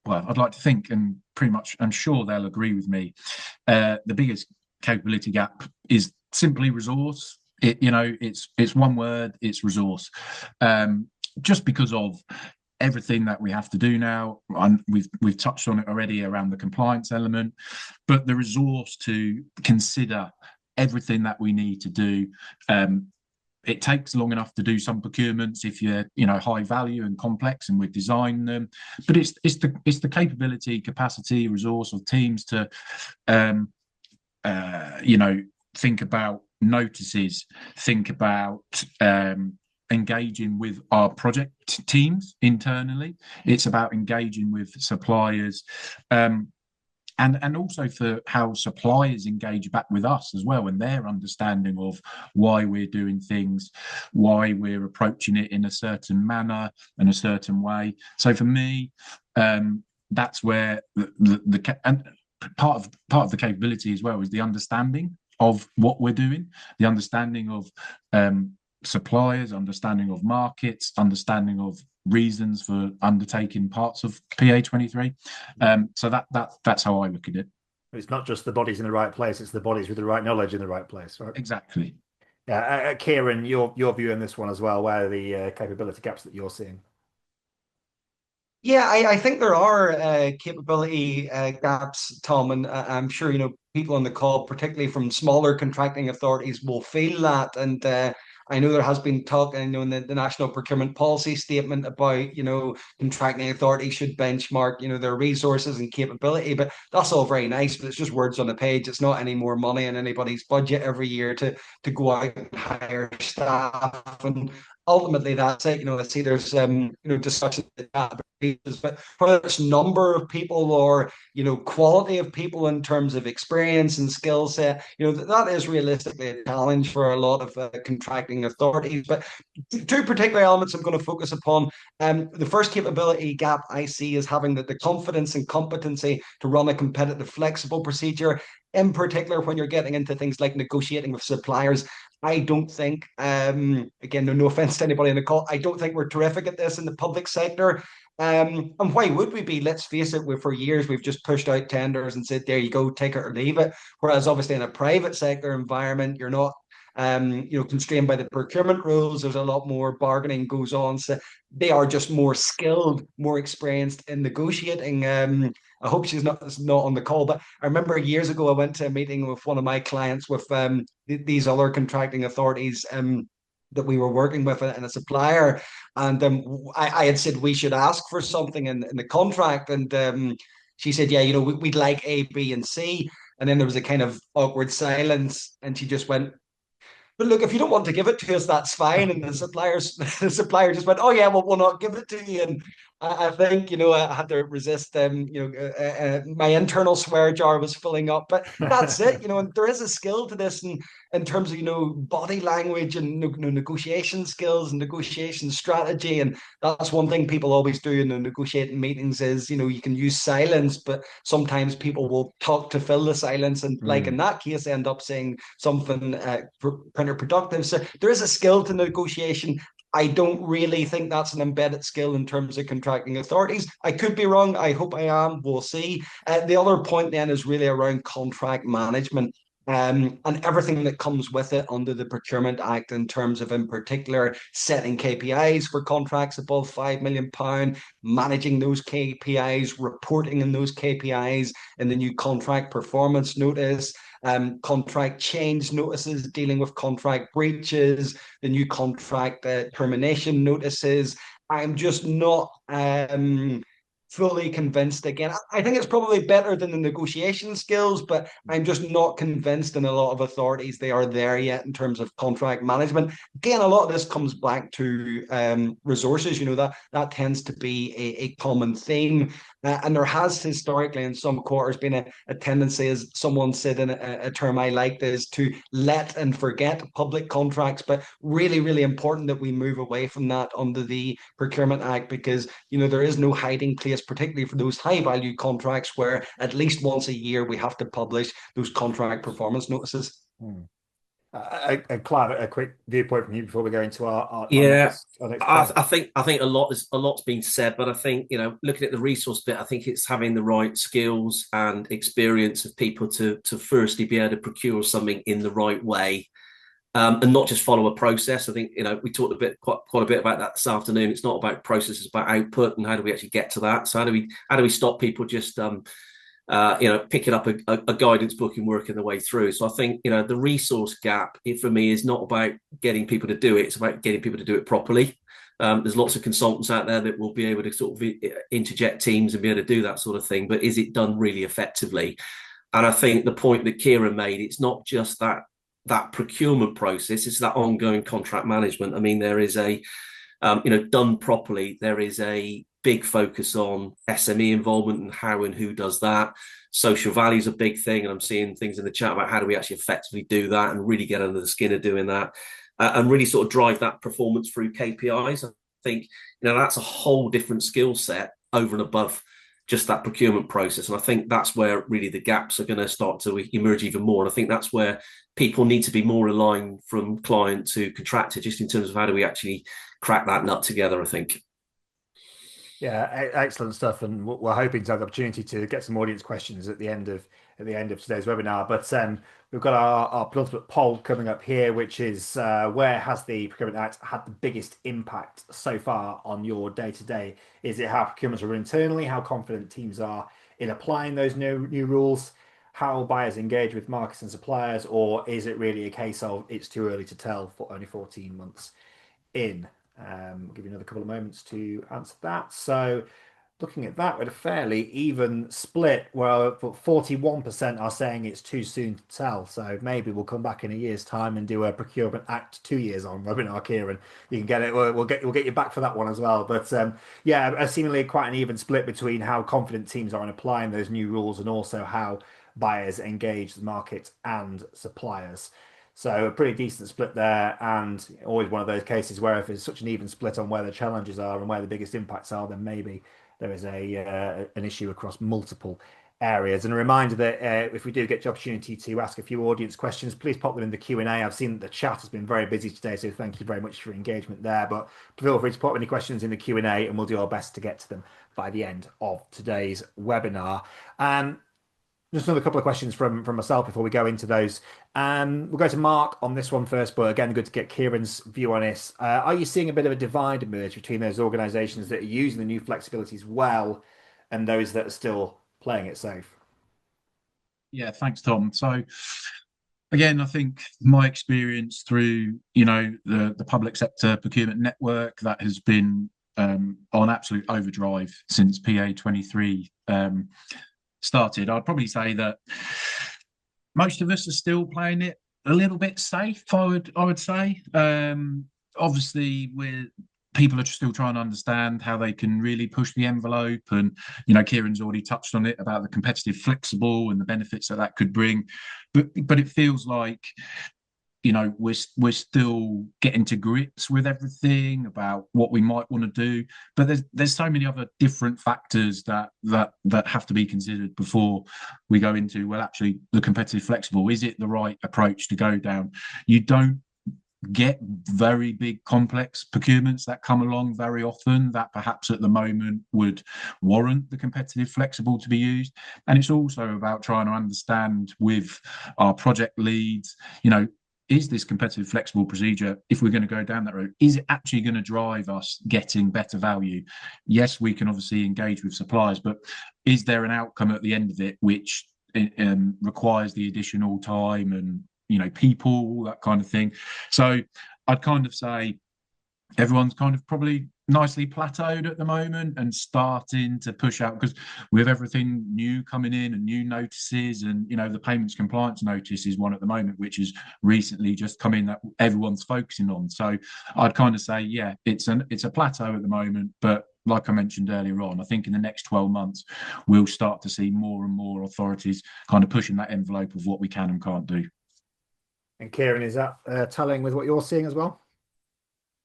well, I'd like to think, and pretty much I'm sure they'll agree with me. The biggest capability gap is simply resource. It's one word, it's resource. Just because of everything that we have to do now, and we've touched on it already around the compliance element, but the resource to consider everything that we need to do. It takes long enough to do some procurements if you're, high value and complex, and we're designing them. But it's the capability, capacity, resource of teams to, think about notices, think about engaging with our project teams internally. It's about engaging with suppliers, and also for how suppliers engage back with us as well, and their understanding of why we're doing things, why we're approaching it in a certain manner and a certain way. So for me, that's where and part of the capability as well is the understanding of what we're doing, the understanding of suppliers, understanding of markets, understanding of reasons for undertaking parts of PA23. So that's how I look at it. It's not just the bodies in the right place, it's the bodies with the right knowledge in the right place, right? Exactly. Yeah, Kieran, your view on this one as well, where are the capability gaps that you're seeing? Yeah, I think there are capability gaps, Tom, and I'm sure people on the call, particularly from smaller contracting authorities, will feel that. And I know there has been talk, in the National Procurement Policy Statement about, contracting authorities should benchmark, their resources and capability. But that's all very nice, but it's just words on a page. It's not any more money in anybody's budget every year to go out and hire staff. And ultimately, that's it. I see there's discussion about but whether it's number of people or quality of people in terms of experience and skill set, that is realistically a challenge for a lot of contracting authorities. But two particular elements I'm going to focus upon. The first capability gap I see is having the confidence and competency to run a competitive, flexible procedure. In particular, when you're getting into things like negotiating with suppliers, I don't think, again, no offense to anybody in the call, I don't think we're terrific at this in the public sector. And why would we be? Let's face it, for years we've just pushed out tenders and said, there you go, take it or leave it. Whereas obviously in a private sector environment, you're not constrained by the procurement rules. There's a lot more bargaining goes on. So they are just more skilled, more experienced in negotiating. I hope she's not on the call, but I remember years ago I went to a meeting with one of my clients with these other contracting authorities that we were working with and a supplier, and I had said we should ask for something in the contract, and she said, yeah, we'd like A, B, and C, and then there was a kind of awkward silence, and she just went, but look, if you don't want to give it to us, that's fine. And the supplier just went, oh yeah, well, we'll not give it to you. And I think, I had to resist them. My internal swear jar was filling up, but that's it. And there is a skill to this, and in terms of body language and negotiation skills and negotiation strategy. And that's one thing people always do in the negotiating meetings is you can use silence, but sometimes people will talk to fill the silence, and like in that case end up saying something counterproductive. So there is a skill to negotiation. I don't really think that's an embedded skill in terms of contracting authorities. I could be wrong. I hope I am. We'll see. The other point then is really around contract management. And everything that comes with it under the Procurement Act in terms of, in particular, setting KPIs for contracts above £5 million, managing those KPIs, reporting in those KPIs in the new contract performance notice, contract change notices, dealing with contract breaches, the new contract termination notices. I'm just not fully convinced. Again, I think it's probably better than the negotiation skills, but I'm just not convinced in a lot of authorities they are there yet in terms of contract management. Again, a lot of this comes back to resources. That tends to be a common theme. And there has historically in some quarters been a tendency, as someone said in a term I liked, is to let and forget public contracts. But really, really important that we move away from that under the Procurement Act, because there is no hiding place, particularly for those high value contracts where at least once a year we have to publish those contract performance notices. Clive, a quick viewpoint from you before we go into our next I think a lot's been said, but I think looking at the resource bit, I think it's having the right skills and experience of people to firstly be able to procure something in the right way, and not just follow a process. I think we talked quite a bit about that this afternoon. It's not about process; it's about output, and how do we actually get to that? So how do we stop people just picking up a guidance book and working their way through? So I think the resource gap for me is not about getting people to do it; it's about getting people to do it properly. There's lots of consultants out there that will be able to sort of interject teams and be able to do that sort of thing, but is it done really effectively? And I think the point that Kieran made, it's not just that procurement process, it's that ongoing contract management. I mean, there is done properly, there is a big focus on SME involvement and how and who does that. Social value is a big thing, and I'm seeing things in the chat about how do we actually effectively do that and really get under the skin of doing that, and really sort of drive that performance through KPIs. I think that's a whole different skill set over and above just that procurement process, and I think that's where really the gaps are going to start to emerge even more. And I think that's where people need to be more aligned from client to contractor, just in terms of how do we actually crack that nut together, I think. Yeah, excellent stuff, and we're hoping to have the opportunity to get some audience questions at the end of today's webinar. But we've got our penultimate poll coming up here, which is where has the Procurement Act had the biggest impact so far on your day-to-day? Is it how procurements are run internally, how confident teams are in applying those new rules, how buyers engage with markets and suppliers, or is it really a case of it's too early to tell for only 14 months in? I'll give you another couple of moments to answer that. So looking at that with a fairly even split, well, 41% are saying it's too soon to tell. So maybe we'll come back in a year's time and do a Procurement Act 2 years on webinar, Kieran. You can get it. We'll get you back for that one as well. But yeah, seemingly quite an even split between how confident teams are in applying those new rules and also how buyers engage the market and suppliers. So a pretty decent split there, and always one of those cases where if it's such an even split on where the challenges are and where the biggest impacts are, then maybe there is an issue across multiple areas. And a reminder that if we do get the opportunity to ask a few audience questions, please pop them in the Q&A. I've seen that the chat has been very busy today, so thank you very much for your engagement there. But feel free to pop any questions in the Q&A and we'll do our best to get to them by the end of today's webinar. Just another couple of questions from myself before we go into those. We'll go to Mark on this one first, but again, good to get Kieran's view on this. Are you seeing a bit of a divide emerge between those organisations that are using the new flexibilities well and those that are still playing it safe? Yeah, thanks, Tom. So again, I think my experience through, the public sector procurement network that has been on absolute overdrive since PA23 started, I'd probably say that most of us are still playing it a little bit safe. I would say. Obviously, people are still trying to understand how they can really push the envelope, and Kieran's already touched on it about the competitive flexible and the benefits that could bring. But it feels like we're still getting to grips with everything about what we might want to do, but there's so many other different factors that have to be considered before we go into, well, actually the competitive flexible, is it the right approach to go down? You don't get very big complex procurements that come along very often that perhaps at the moment would warrant the competitive flexible to be used. And it's also about trying to understand with our project leads, is this competitive flexible procedure, if we're going to go down that road, is it actually going to drive us getting better value? Yes, we can obviously engage with suppliers, but is there an outcome at the end of it which requires the additional time and people, that kind of thing? So I'd kind of say everyone's kind of probably nicely plateaued at the moment and starting to push out, because with everything new coming in and new notices, and the payments compliance notice is one at the moment which has recently just come in that everyone's focusing on. So I'd kind of say, yeah, it's a plateau at the moment, but like I mentioned earlier on, I think in the next 12 months we'll start to see more and more authorities kind of pushing that envelope of what we can and can't do. And Kieran, is that tallying with what you're seeing as well?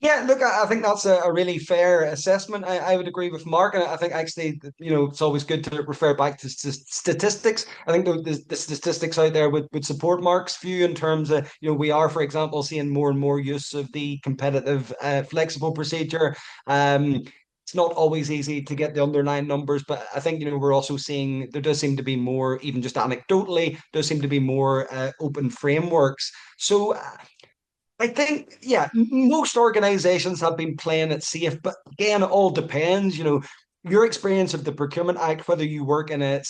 Yeah, look, I think that's a really fair assessment. I would agree with Mark, and I think actually, it's always good to refer back to statistics. I think the statistics out there would support Mark's view in terms of, we are, for example, seeing more and more use of the competitive flexible procedure. It's not always easy to get the underlying numbers, but I think, we're also seeing there does seem to be more, even just anecdotally, does seem to be more open frameworks. So I think, yeah, most organizations have been playing it safe, but again, it all depends. Your experience of the Procurement Act, whether you work in a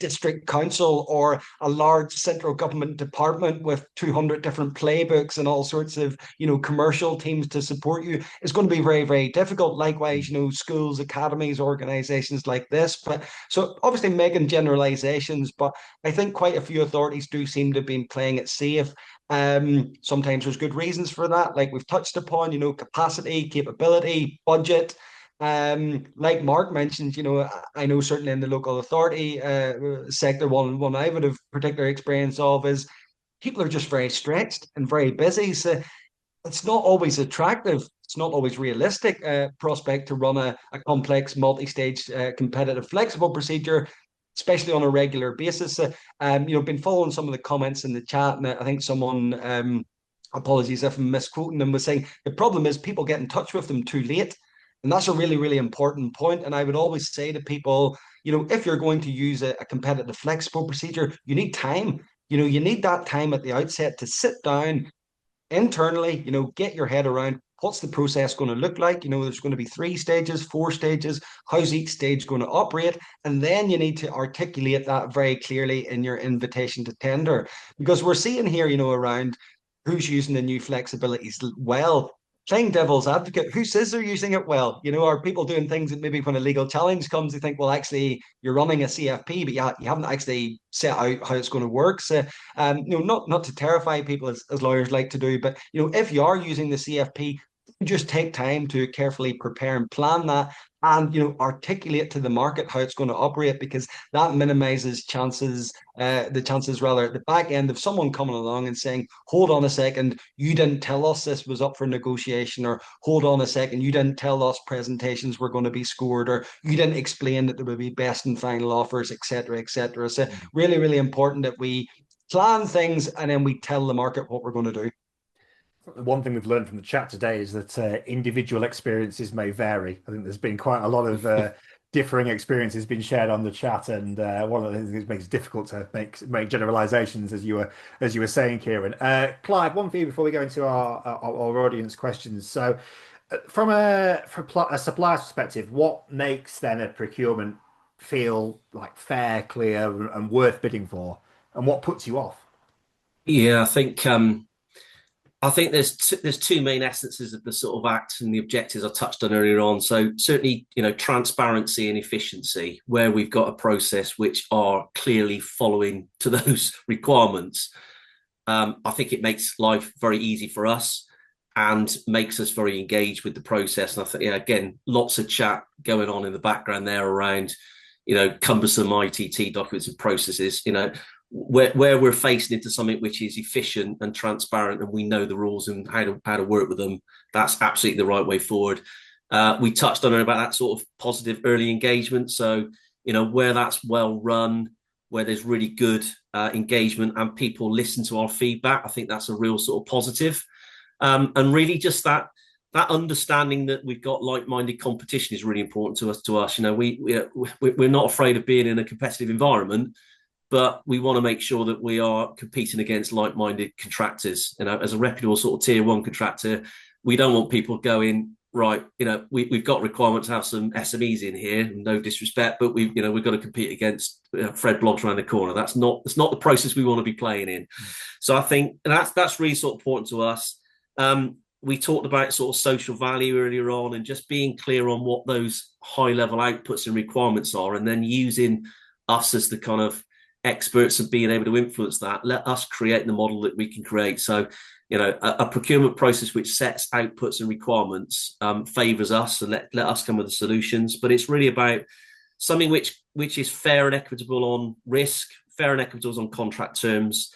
district council or a large central government department with 200 different playbooks and all sorts of, commercial teams to support you, is going to be very, very difficult. Likewise, schools, academies, organizations like this. But so obviously making generalizations, but I think quite a few authorities do seem to have been playing it safe. Sometimes there's good reasons for that, like we've touched upon, capacity, capability, budget. Like Mark mentioned, I know certainly in the local authority sector, one I would have particular experience of is people are just very stretched and very busy. So it's not always attractive. It's not always realistic prospect to run a complex multi-stage competitive flexible procedure, especially on a regular basis. Been following some of the comments in the chat, and I think someone, apologies if I'm misquoting them, was saying the problem is people get in touch with them too late. And that's a really, really important point. And I would always say to people, if you're going to use a competitive flexible procedure, you need time. You need that time at the outset to sit down internally, get your head around what's the process going to look like. There's going to be 3 stages, 4 stages. How's each stage going to operate? And then you need to articulate that very clearly in your invitation to tender. Because we're seeing here, around who's using the new flexibilities well. Playing devil's advocate, who says they're using it well? Are people doing things that maybe when a legal challenge comes, they think, well, actually, you're running a CFP, but you haven't actually set out how it's going to work. So, not to terrify people as lawyers like to do, but, if you are using the CFP, just take time to carefully prepare and plan that. and articulate to the market how it's going to operate, because that minimizes the chances rather at the back end of someone coming along and saying, hold on a second, you didn't tell us this was up for negotiation, or hold on a second, you didn't tell us presentations were going to be scored, or you didn't explain that there would be best and final offers, etc., etc. So really, really important that we plan things and then we tell the market what we're going to do. One thing we've learned from the chat today is that individual experiences may vary. I think there's been quite a lot of differing experiences being shared on the chat, and one of the things that makes it difficult to make generalizations, as you were saying, Kieran. Clive, one for you before we go into our audience questions. So, from a supplier's perspective, what makes then a procurement feel like fair, clear, and worth bidding for, and what puts you off? Yeah, I think there's two main essences of the sort of act and the objectives I touched on earlier on. So certainly, transparency and efficiency, where we've got a process which are clearly following to those requirements. I think it makes life very easy for us and makes us very engaged with the process. And I think, again, lots of chat going on in the background there around, cumbersome ITT documents and processes, where we're facing into something which is efficient and transparent, and we know the rules and how to work with them. That's absolutely the right way forward. We touched on about that sort of positive early engagement. So, where that's well run, where there's really good engagement and people listen to our feedback, I think that's a real sort of positive. And really just that understanding that we've got like-minded competition is really important to us. We're not afraid of being in a competitive environment, but we want to make sure that we are competing against like-minded contractors. As a reputable sort of tier one contractor, we don't want people going, right, we've got requirements to have some SMEs in here, no disrespect, but we've got to compete against Fred Blogs around the corner. That's not the process we want to be playing in. So I think that's really sort of important to us. We talked about sort of social value earlier on, and just being clear on what those high-level outputs and requirements are, and then using us as the kind of experts and being able to influence that. Let us create the model that we can create. So, a procurement process which sets outputs and requirements favours us, and let us come with the solutions. But it's really about something which is fair and equitable on risk, fair and equitable on contract terms,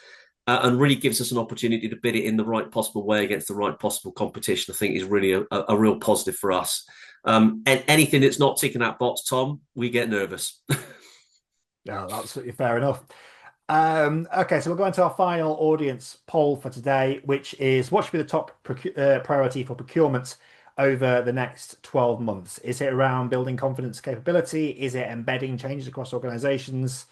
and really gives us an opportunity to bid it in the right possible way against the right possible competition. I think is really a real positive for us. And anything that's not ticking that box, Tom, we get nervous. Yeah, absolutely fair enough. Okay, so we'll go into our final audience poll for today, which is what should be the top priority for procurement over the next 12 months? Is it around building confidence capability? Is it embedding changes across organizations?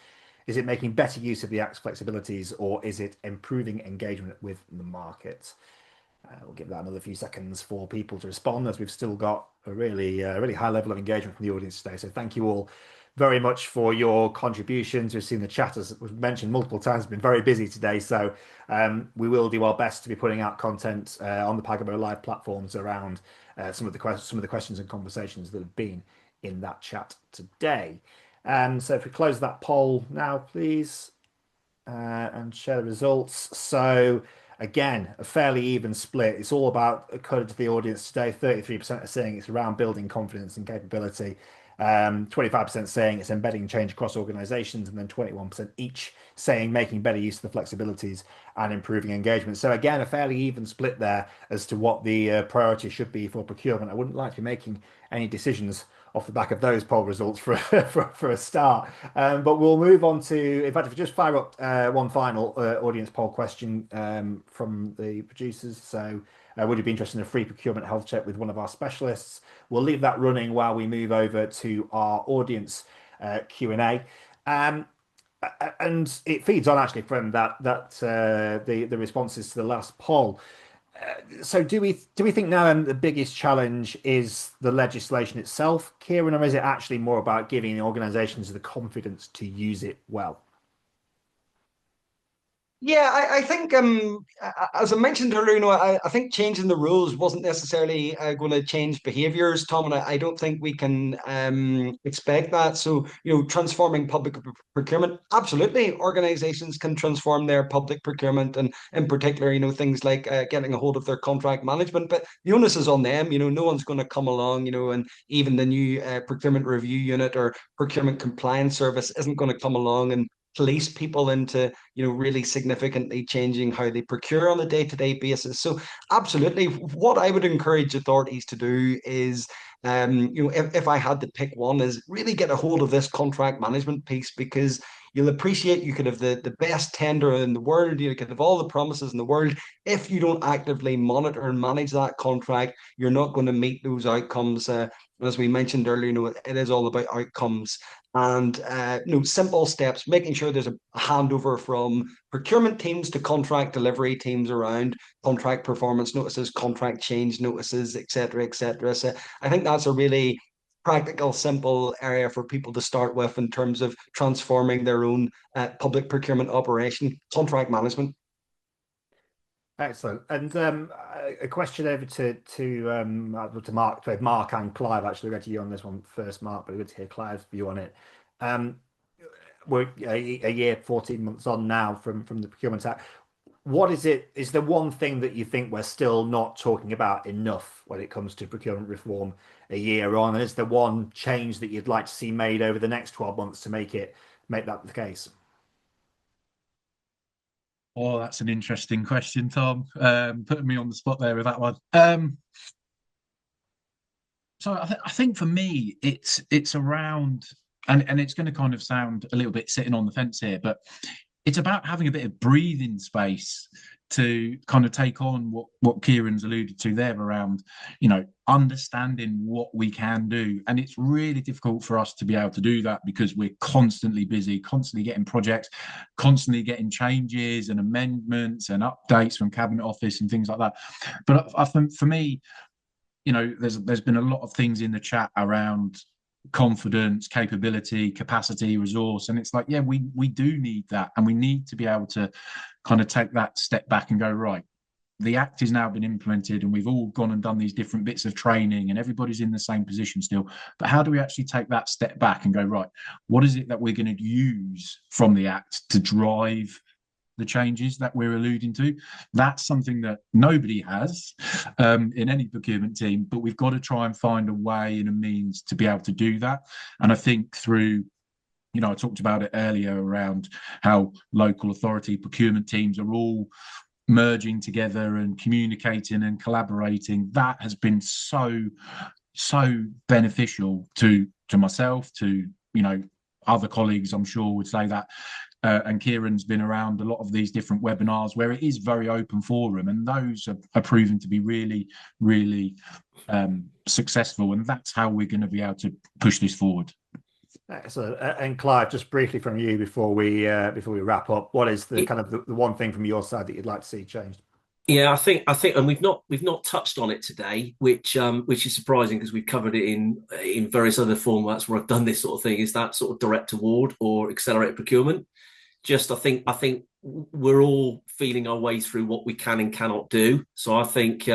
Is it making better use of the Act's flexibilities, or is it improving engagement with the market? We'll give that another few seconds for people to respond, as we've still got a really high level of engagement from the audience today. So thank you all very much for your contributions. We've seen the chat, as we've mentioned multiple times, been very busy today. So we will do our best to be putting out content on the Pagabo Live platforms around some of the questions and conversations that have been in that chat today. So if we close that poll now, please, and share the results. So again, a fairly even split. It's all about, according to the audience today, 33% are saying it's around building confidence and capability. 25% saying it's embedding change across organizations, and then 21% each saying making better use of the flexibilities and improving engagement. So again, a fairly even split there as to what the priority should be for procurement. I wouldn't like to be making any decisions off the back of those poll results for a start. But we'll move on to, in fact, if we just fire up one final audience poll question from the producers. So would you be interested in a free procurement health check with one of our specialists? We'll leave that running while we move over to our audience Q&A. And it feeds on actually from the responses to the last poll. So do we think now the biggest challenge is the legislation itself, Kieran, or is it actually more about giving organizations the confidence to use it well? Yeah, I think as I mentioned earlier, I think changing the rules wasn't necessarily going to change behaviours, Tom, and I don't think we can expect that. So, transforming public procurement, absolutely, organisations can transform their public procurement, and in particular, things like getting a hold of their contract management. But the onus is on them. No one's going to come along, and even the new procurement review unit or procurement compliance service isn't going to come along and police people into really significantly changing how they procure on a day-to-day basis. So absolutely, what I would encourage authorities to do is if I had to pick one, is really get a hold of this contract management piece, because you'll appreciate you could have the best tender in the world, you could have all the promises in the world. If you don't actively monitor and manage that contract, you're not going to meet those outcomes. As we mentioned earlier, it is all about outcomes and simple steps, making sure there's a handover from procurement teams to contract delivery teams around contract performance notices, contract change notices, etc., etc. So I think that's a really practical, simple area for people to start with in terms of transforming their own public procurement operation, contract management. Excellent. And a question over to Mark, Mark and Clive. Actually, we'll go to you on this one first, Mark, but good to hear Clive's view on it. We're a year, 14 months on now from the Procurement Act. What is it? Is there one thing that you think we're still not talking about enough when it comes to procurement reform a year on? And is there one change that you'd like to see made over the next 12 months to make that the case? Oh, that's an interesting question, Tom. Putting me on the spot there with that one. So I think for me, it's around, and it's going to kind of sound a little bit sitting on the fence here, but it's about having a bit of breathing space to kind of take on what Kieran's alluded to there around, understanding what we can do. And it's really difficult for us to be able to do that because we're constantly busy, constantly getting projects, constantly getting changes and amendments and updates from Cabinet Office and things like that. But I think for me, there's been a lot of things in the chat around confidence, capability, capacity, resource, and it's like, yeah, we do need that, and we need to be able to kind of take that step back and go, right, the Act has now been implemented and we've all gone and done these different bits of training and everybody's in the same position still, but how do we actually take that step back and go, right, what is it that we're going to use from the Act to drive the changes that we're alluding to? That's something that nobody has in any procurement team, but we've got to try and find a way and a means to be able to do that. And I think through, I talked about it earlier around how local authority procurement teams are all merging together and communicating and collaborating. That has been so beneficial to myself, to other colleagues, I'm sure would say that. And Kieran's been around a lot of these different webinars where it is very open forum, and those are proven to be really, really successful. And that's how we're going to be able to push this forward. Excellent. And Clive, just briefly from you before we wrap up, what is the kind of the one thing from your side that you'd like to see changed? Yeah, I think, and we've not touched on it today, which is surprising because we've covered it in various other formats where I've done this sort of thing. Is that sort of direct award or accelerated procurement? I think we're all feeling our way through what we can and cannot do. So I think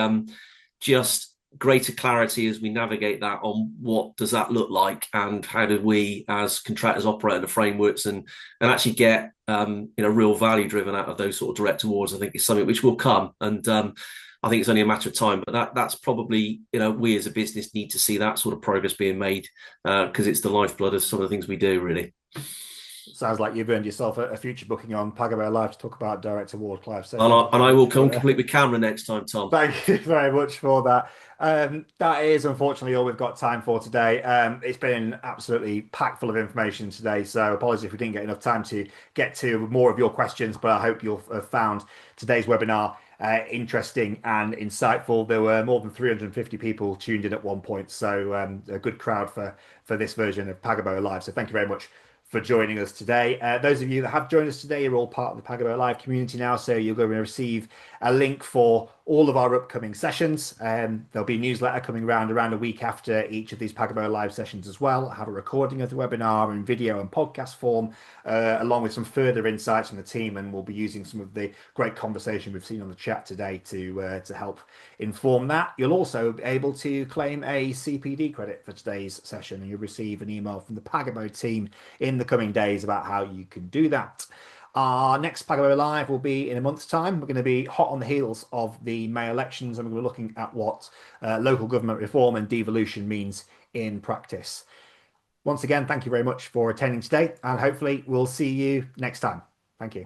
just greater clarity as we navigate that on what does that look like and how do we as contractors operate in the frameworks and actually get real value driven out of those sort of direct awards. I think is something which will come, and I think it's only a matter of time. But that's probably we as a business need to see that sort of progress being made because it's the lifeblood of some of the things we do, really. Sounds like you've earned yourself a future booking on Pagabo Live to talk about direct award, Clive. So and I will come complete with camera next time, Tom. Thank you very much for that. That is unfortunately all we've got time for today. It's been absolutely packed full of information today, so apologies if we didn't get enough time to get to more of your questions, but I hope you'll have found today's webinar interesting and insightful. There were more than 350 people tuned in at one point, so a good crowd for this version of Pagabo Live. So thank you very much for joining us today. Those of you that have joined us today are all part of the Pagabo Live community now, so you're going to receive a link for all of our upcoming sessions. There'll be a newsletter coming around a week after each of these Pagabo Live sessions as well. I'll have a recording of the webinar in video and podcast form, along with some further insights from the team, and we'll be using some of the great conversation we've seen on the chat today to help inform that. You'll also be able to claim a CPD credit for today's session, and you'll receive an email from the Pagabo team in the coming days about how you can do that. Our next Pagabo Live will be in a month's time. We're going to be hot on the heels of the May elections, and we're going to be looking at what local government reform and devolution means in practice. Once again, thank you very much for attending today, and hopefully we'll see you next time. Thank you.